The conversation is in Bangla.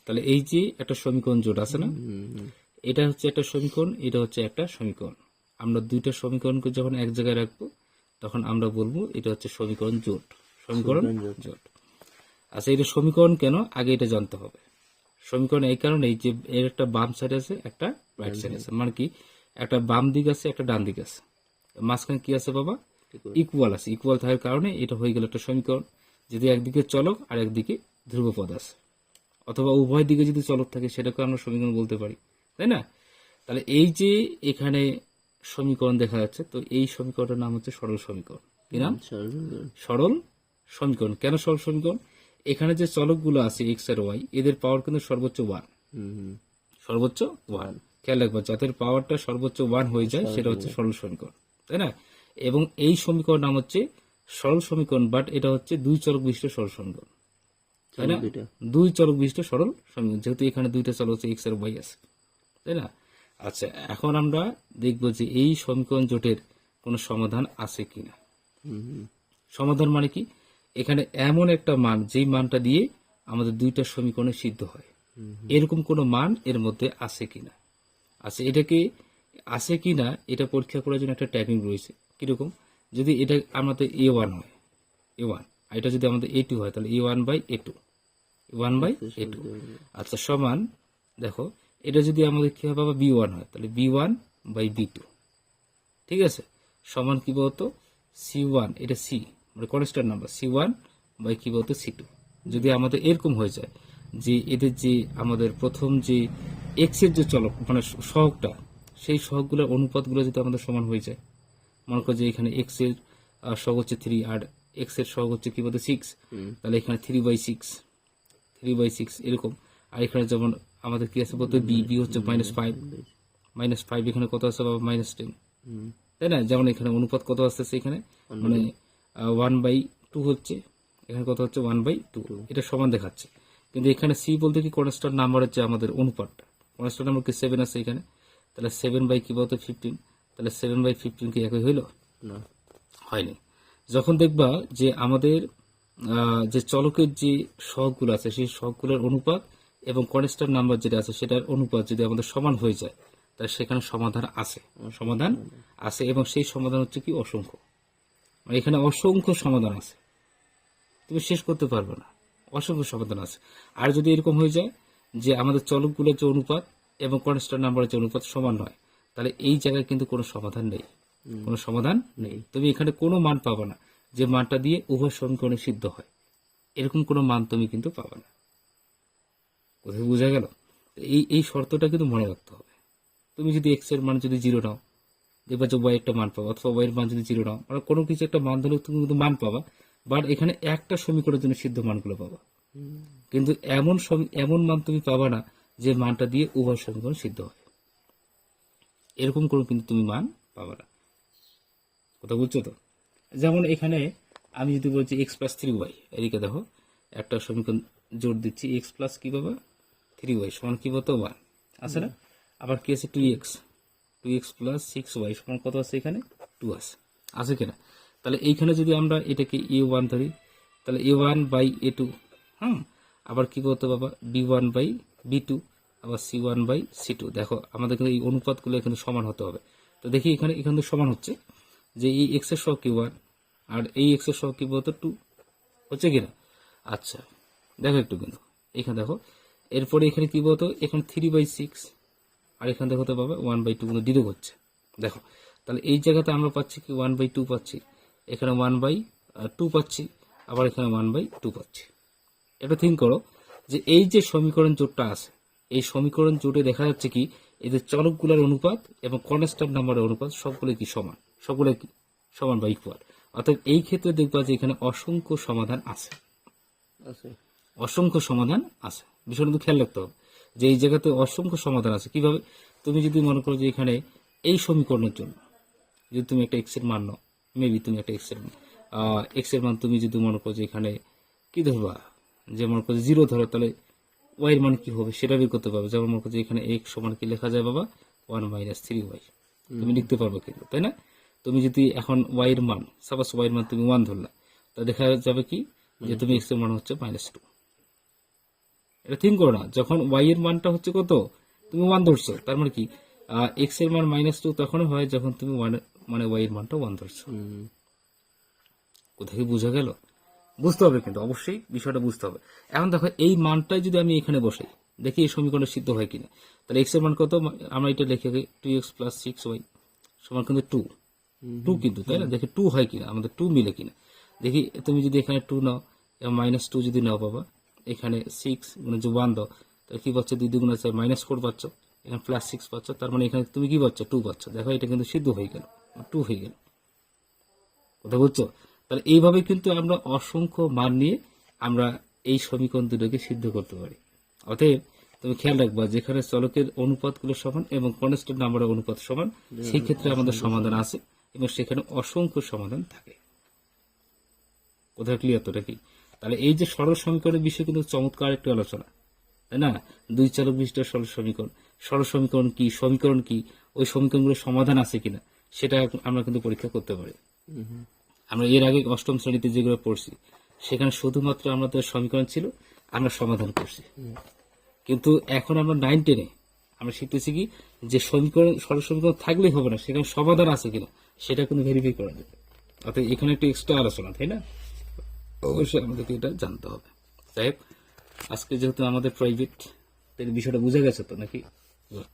তাহলে এই যে একটা সমীকরণ জোট আছে না, এটা হচ্ছে একটা সমীকরণ, এটা হচ্ছে একটা সমীকরণ। আমরা দুইটা সমীকরণকে যখন এক জায়গায় রাখবো তখন আমরা বলবো এটা হচ্ছে সমীকরণ জোট। সমীকরণ জোট। আচ্ছা, এটা সমীকরণ কেন আগে এটা জানতে হবে। সমীকরণ এই কারণে যে এর একটা বাম সাইড আছে, একটা রাইট সাইড আছে, মানে কি একটা বাম দিক আছে, একটা ডান দিক আছে, মাঝখানে কি আছে বাবা, ইকুয়াল আছে। ইকুয়াল থাকার কারণে এটা হয়ে গেল একটা সমীকরণ। যদি একদিকে চলক আর একদিকে ধ্রুবপদ আছে, অথবা উভয় দিকে যদি চলক থাকে সেটাকে আমরা সমীকরণ বলতে পারি, তাই না? তাহলে এই যে এখানে সমীকরণ দেখা যাচ্ছে, তো এই সমীকরণের নাম হচ্ছে সরল সমীকরণ। কি নাম? সরল সমীকরণ। কেন সরল সমীকরণ? এখানে যে চলকগুলো আছে এক্স আর ওয়াই, এদের পাওয়ার কিন্তু সর্বোচ্চ 1, সর্বোচ্চ 1। খেয়াল রাখবো, যাদের পাওয়ারটা সর্বোচ্চ 1 হয়ে যায় সেটা হচ্ছে সরল সমীকরণ, তাই না? এবং এই সমীকরণ নাম হচ্ছে সরল সমীকরণ, বাট এটা হচ্ছে দুই চলক বিশিষ্ট সরল সমীকরণ, তাই না? দুই চলক বিশিষ্ট সরল সমীকরণ, যেহেতু এখানে দুইটা চলক হচ্ছে এক্স আর ওয়াই আছে, তাই না? আচ্ছা, এখন আমরা দেখব যে এই সমীকরণ জোটের কোনো সমাধান আছে কিনা। সমাধান মানে কি, এখানে এমন একটা মান যেই মানটা দিয়ে আমাদের দুইটা সমীকরণে সিদ্ধ হয়, এরকম কোনো মান এর মধ্যে আছে কিনা। আচ্ছা, এটাকে আছে কিনা এটা পরীক্ষা করার জন্য একটা টেকনিক রয়েছে। কিরকম? যদি এটা আমাদের A1 হয়, A1, আর এটা যদি আমাদের A2 হয়, তাহলে A1/A2, A1/A2। আচ্ছা, সমান, দেখো এটা যদি আমাদের কি হয় বাবা B1 হয়, তাহলে B1/B2, ঠিক আছে? সমান কি বলতো C1, এটা C মানে কনস্ট্যান্ট নাম্বার, C1 বাই কি বলতো C2। যদি আমাদের এরকম হয়ে যায় যে এদের যে আমাদের প্রথম যে এক্স এর যে চলক মানে সহগটা, সেই সহগগুলোর অনুপাতগুলো যদি আমাদের সমান হয়ে যায়, মনে করো যে এখানে এক্স এর সহগ হচ্ছে 3 আর এক্স এর সহগ হচ্ছে কি বলতো 6, তাহলে এখানে 3/6 এরকম। আর এখানে যেমন আমাদের কি আছে বলতো বি হচ্ছে -5, এখানে কত আছে বাবা -10, তাই না? যেমন এখানে অনুপাত কত আসতেছে, এখানে মানে 1/2 হচ্ছে, এখানে কত হচ্ছে 1/2, এটা সমান দেখাচ্ছে। কিন্তু এখানে সি বলতে কি কনস্ট্যান্ট নাম্বার হচ্ছে আমাদের অনুপাতটা, কনস্ট্যান্ট নাম্বার কি 7 আছে এখানে, তাহলে 7 কি বলতো 15, তাহলে 7/15 কি একই হইলো? না, হয়নি। যখন দেখবা যে আমাদের যে চলকের যে সহগগুলো আছে সেই সহগগুলোর অনুপাত এবং কনস্ট্যান্ট নাম্বার যেটা আছে সেটার অনুপাত যদি আমাদের সমান হয়ে যায়, তাহলে সেখানে সমাধান আছে, সমাধান আছে। এবং সেই সমাধান হচ্ছে কি অসংখ্য, মানে এখানে অসংখ্য সমাধান আছে, তুমি শেষ করতে পারবে না, অসংখ্য সমাধান আছে। আর যদি এরকম হয়ে যায় যে আমাদের চলকগুলোর যে অনুপাত এবং কনস্ট্যান্ট নাম্বারের যে অনুপাত সমান নয়, তাহলে এই জায়গায় কিন্তু কোনো সমাধান নেই, কোনো সমাধান নেই। তুমি এখানে কোনো মান পাবে না যে মানটা দিয়ে উভয় সমীকরণে সিদ্ধ হয়, এরকম কোনো মান তুমি কিন্তু পাবে না। কোথায় বোঝা গেল? এই শর্তটা কিন্তু মনে রাখতে হবে। তুমি যদি এক্স এর মান যদি 0 নাও, দেখবা যে ওয়াই একটা মান পাবা, অথবা ওয়াই এর মান যদি 0 নাও, মানে কোনো কিছু একটা মান ধরে তুমি কিন্তু মান পাবা, বাট এখানে একটা সমীকরণের জন্য সিদ্ধ মানগুলো পাবা, কিন্তু এমন মান তুমি পাবা না যে মানটা দিয়ে উভয় সমীকরণ সিদ্ধ হয়, এরকম কোনো কিন্তু তুমি মান পাবা না। কথা বুঝছো তো? যেমন এখানে আমি যদি বলছি x+3y, এদিকে দেখো একটা সমীকরণ জোর দিচ্ছি, x+ কি পাবা 3y সমান কি বলতো 1 আছে না? আবার কি আছে 2x + 6y সমান কত আছে, এখানে 2 আছে কিনা? তাহলে এইখানে যদি আমরা এটাকে a1 ধরি, তাহলে a1/a2, আবার কি বলতো বাবা b1/b2, আবার c1/c2। দেখো আমাদের কিন্তু এই অনুপাতগুলো এখানে সমান হতে হবে। তো দেখি এখানে তো সমান হচ্ছে যে এই এক্স এর সহগ কি 1 আর এই এক্স এর সহগ কি বলতো 2, হচ্ছে কিনা? আচ্ছা, দেখো একটু, কিন্তু এখানে দেখো এরপরে এখানে কি বলতো, এখানে 3/6 আর এখানে দেখো তো বাবা 1/2 কিন্তু ডিডাক্ট হচ্ছে। দেখো তাহলে এই জায়গাতে আমরা পাচ্ছি কি 1/2 পাচ্ছি, এখানে 1/2 পাচ্ছি, আবার এখানে 1/2 পাচ্ছি। এটা থিঙ্ক করো যে এই যে সমীকরণ জোটটা আছে, এই সমীকরণ জোটে দেখা যাচ্ছে কি এদের চলকগুলোর অনুপাত এবং কনস্ট্যান্ট নাম্বারের অনুপাত সবগুলো কি সমান, সবগুলো কি সমান বা ইকুয়াল। অর্থাৎ এই ক্ষেত্রে দেখবা যে এখানে অসংখ্য সমাধান আছে, অসংখ্য সমাধান আছে। বিষয়টা কিন্তু খেয়াল রাখতে হবে যে এই জায়গাতে অসংখ্য সমাধান আছে। কিভাবে? তুমি যদি মনে করো যে এখানে এই সমীকরণের জন্য যদি তুমি একটা এক্স এর মান নাও, মেবি তুমি একটা এক্স এর মান তুমি যদি মনে করো যে এখানে কি ধরবা, যে মনে করো 0 ধরো, তাহলে ওয়াই এর মান কি হবে সেটা বের করতে পারবে। যেমন মনে করো যে এখানে x সমান কি লেখা যায় বাবা 1 - 3y, তুমি লিখতে পারবে কিন্তু, তাই না? তুমি যদি এখন ওয়াই এর মান, সাপোজ ওয়াই এর মান তুমি 1 ধরলা, তা দেখা যাবে কি যে তুমি x এর মান হচ্ছে -2, এটা থিঙ্ক করো না। যখন ওয়াই এর মানটা হচ্ছে কত, তুমি 1 ধরছো, তার মানে কি এক্স এর মান -2 তখনই হয় যখন তুমি 1 মানে ওয়াই এর মানটা 1 ধরছো। কোথায় কি বোঝা গেল? বুঝতে হবে কিন্তু, অবশ্যই বিষয়টা বুঝতে হবে। এখন দেখো এই মানটাই যদি আমি এখানে বসাই, দেখি এই সমীকরণটা সিদ্ধ হয় কিনা। তাহলে এক্স এর মান কত, আমরা এটা লিখে 2x + 6y সমান কিন্তু 2 কিন্তু, তাই না? দেখি 2 হয় কিনা, আমাদের 2 মিলে কিনা। দেখি তুমি যদি এখানে 2 নাও এবং -2 যদি নাও বাবা, এখানে 6 মানে যে 1 দাও, তাহলে কি পাচ্ছ, 2 2 আছে -4 পাচ্ছ, এখানে +6 পাচ্ছ, তার মানে এখানে তুমি কি পাচ্ছ, 2 পাচ্ছ। দেখো এটা কিন্তু সিদ্ধ হয়ে গেল, 2 হয়ে গেল। কথা বুঝছো? তাহলে এইভাবে কিন্তু আমরা অসংখ্য মান নিয়ে আমরা এই সমীকরণ দুটোকে সিদ্ধ করতে পারি। অতএব তুমি খেয়াল রাখবা, যেখানে চলকের অনুপাতগুলো সমান এবং কনস্ট্যান্ট নাম্বারের অনুপাত সমান, সেই ক্ষেত্রে আমাদের সমাধান আছে এবং সেখানে অসংখ্য সমাধান থাকে। কোথায় ক্লিয়ার তো নাকি? তাহলে এই যে সরল সমীকরণের বিষয়ে কিন্তু চমৎকার একটি আলোচনা, তাই না? 2 চলক বিশিষ্ট সরল সমীকরণ, সরল সমীকরণ কি, সমীকরণ কি, ওই সমীকরণগুলোর সমাধান আছে কিনা সেটা আমরা কিন্তু পরীক্ষা করতে পারি। আমরা এর আগে অষ্টম শ্রেণীতে যেগুলো পড়ছি, সেখানে শুধুমাত্র আমাদের সমীকরণ ছিল, আমরা সমাধান করছি। কিন্তু এখন আমরা 9 10-এ আমরা শিখতেছি কি, যে সমীকরণ সরল সমীকরণ থাকলেই হবে না, সেখানে সমাধান আছে কিনা সেটা কিন্তু ভেরিফাই করা যাবে। অর্থাৎ এখানে একটু এক্সট্রা আলোচনা, তাই না? অবশ্যই আমাদেরকে এটা জানতে হবে। সাহেব, আজকে যেহেতু আমাদের প্রাইভেট, তাই বিষয়টা বুঝে গেছে তো নাকি? গুড।